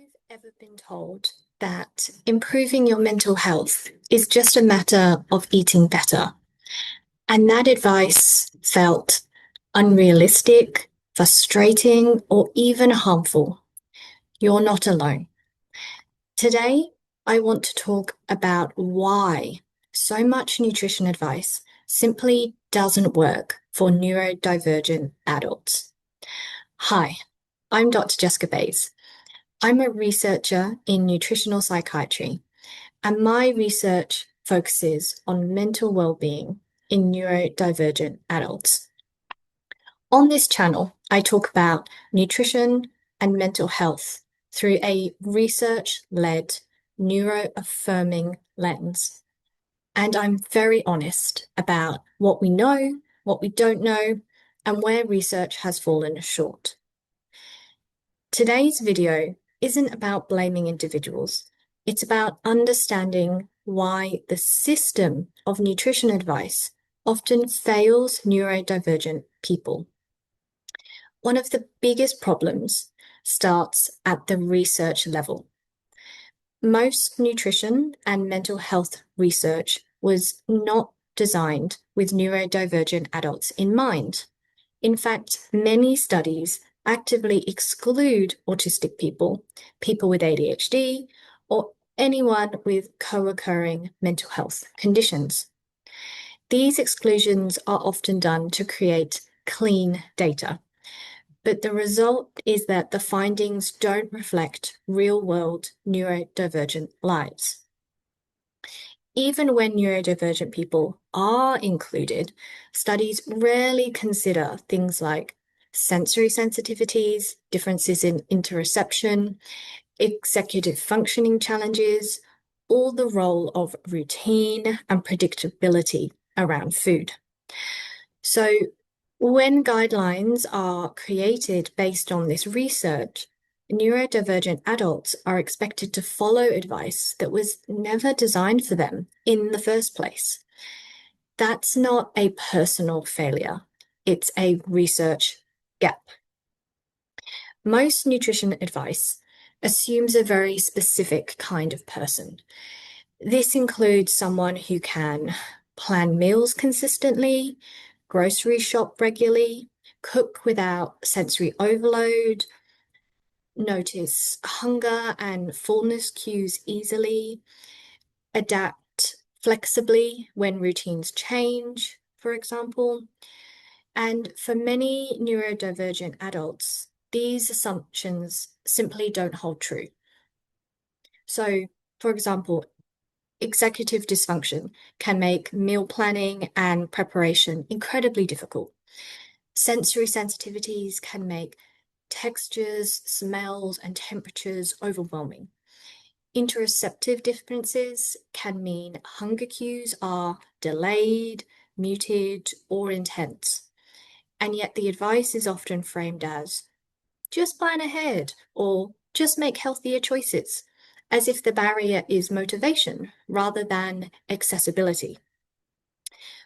you've ever been told that improving your mental health is just a matter of eating better, and that advice felt unrealistic, frustrating, or even harmful, you're not alone. Today, I want to talk about why so much nutrition advice simply doesn't work for neurodivergent adults. Hi, I'm Dr. Jessica Bays. I'm a researcher in nutritional psychiatry, and my research focuses on mental well-being in neurodivergent adults. On this channel, I talk about nutrition and mental health through a research-led, neuro-affirming lens. And I'm very honest about what we know, what we don't know, and where research has fallen short. Today's video isn't about blaming individuals. It's about understanding why the system of nutrition advice often fails neurodivergent people. One of the biggest problems starts at the research level. Most nutrition and mental health research was not designed with neurodivergent adults in mind. In fact, many studies actively exclude autistic people, people with ADHD, or anyone with co-occurring mental health conditions. These exclusions are often done to create clean data, but the result is that the findings don't reflect real-world neurodivergent lives. Even when neurodivergent people are included, studies rarely consider things like sensory sensitivities, differences in interoception, executive functioning challenges, or the role of routine and predictability around food. So when guidelines are created based on this research, neurodivergent adults are expected to follow advice that was never designed for them in the first place. That's not a personal failure, it's a research gap. Most nutrition advice assumes a very specific kind of person. This includes someone who can plan meals consistently, grocery shop regularly, cook without sensory overload, notice hunger and fullness cues easily, adapt flexibly when routines change, for example. And for many neurodivergent adults, these assumptions simply don't hold true. So, for example, executive dysfunction can make meal planning and preparation incredibly difficult. Sensory sensitivities can make textures, smells, and temperatures overwhelming. Interoceptive differences can mean hunger cues are delayed, muted, or intense. And yet the advice is often framed as, just plan ahead, or just make healthier choices, as if the barrier is motivation rather than accessibility.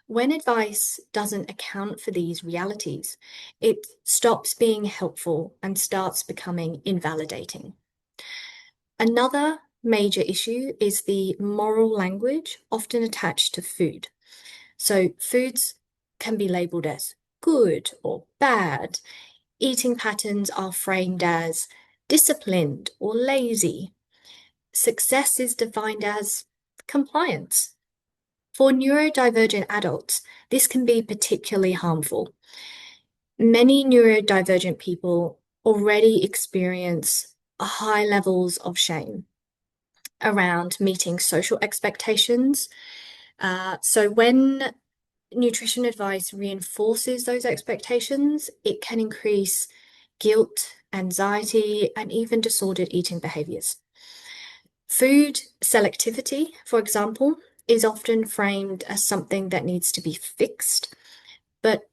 When advice doesn't account for these realities, it stops being helpful and starts becoming invalidating. Another major issue is the moral language often attached to food. So foods can be labeled as good or bad. Eating patterns are framed as disciplined or lazy. Success is defined as compliance. For neurodivergent adults, this can be particularly harmful. Many neurodivergent people already experience high levels of shame around meeting social expectations. So when nutrition advice reinforces those expectations, it can increase guilt, anxiety, and even disordered eating behaviors. Food selectivity, for example, is often framed as something that needs to be fixed, but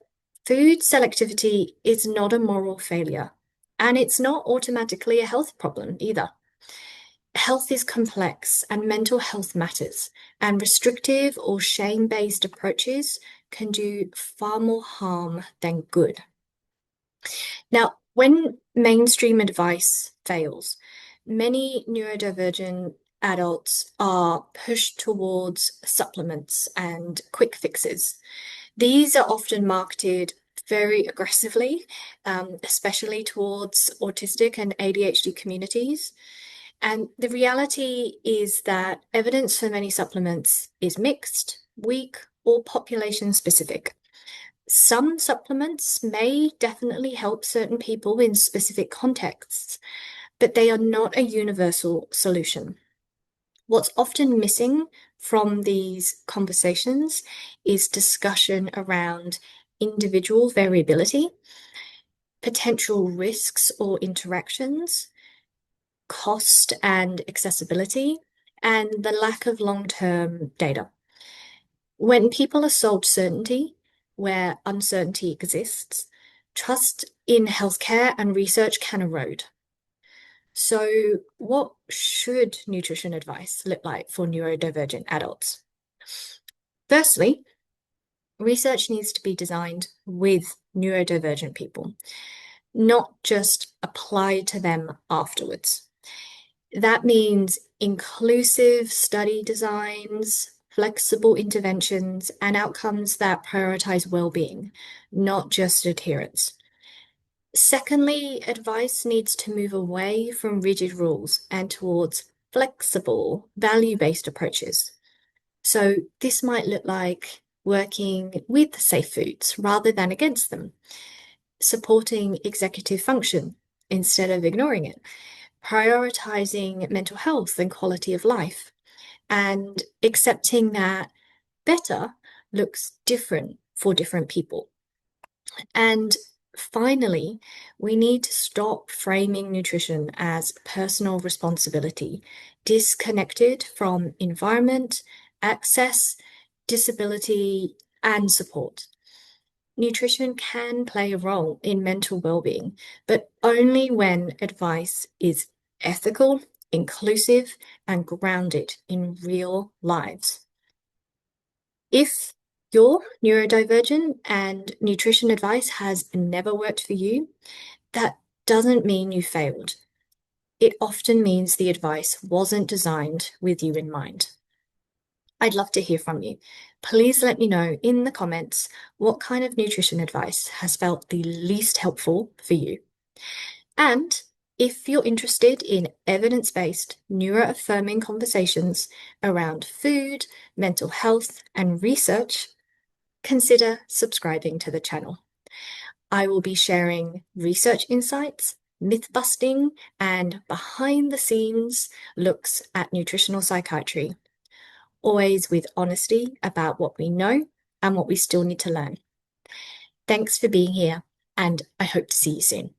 food selectivity is not a moral failure, and it's not automatically a health problem either. Health is complex and mental health matters, and restrictive or shame-based approaches can do far more harm than good. Now, when mainstream advice fails, Many neurodivergent adults are pushed towards supplements and quick fixes. These are often marketed very aggressively, especially towards autistic and ADHD communities. And the reality is that evidence for many supplements is mixed, weak, or population specific. Some supplements may definitely help certain people in specific contexts, but they are not a universal solution. What's often missing from these conversations is discussion around individual variability, potential risks or interactions, cost and accessibility, and the lack of long-term data. When people are sold certainty where uncertainty exists, trust in healthcare and research can erode. So, what should nutrition advice look like for neurodivergent adults? Firstly, research needs to be designed with neurodivergent people, not just applied to them afterwards. That means inclusive study designs, flexible interventions, and outcomes that prioritize well-being, not just adherence. Secondly, advice needs to move away from rigid rules and towards flexible, value-based approaches. So this might look like working with safe foods rather than against them, supporting executive function instead of ignoring it, prioritizing mental health and quality of life, and accepting that better looks different for different people. And finally, we need to stop framing nutrition as personal responsibility, disconnected from environment, access, disability, and support. Nutrition can play a role in mental well-being, but only when advice is ethical, inclusive, and grounded in real lives. If you're neurodivergent and nutrition advice has never worked for you, that doesn't mean you failed. It often means the advice wasn't designed with you in mind. I'd love to hear from you. Please let me know in the comments what kind of nutrition advice has felt the least helpful for you. And if you're interested in evidence-based neuroaffirming conversations around food, mental health, and research, consider subscribing to the channel. I will be sharing research insights, myth busting, and behind the scenes looks at nutritional psychiatry, always with honesty about what we know and what we still need to learn. Thanks for being here, and I hope to see you soon.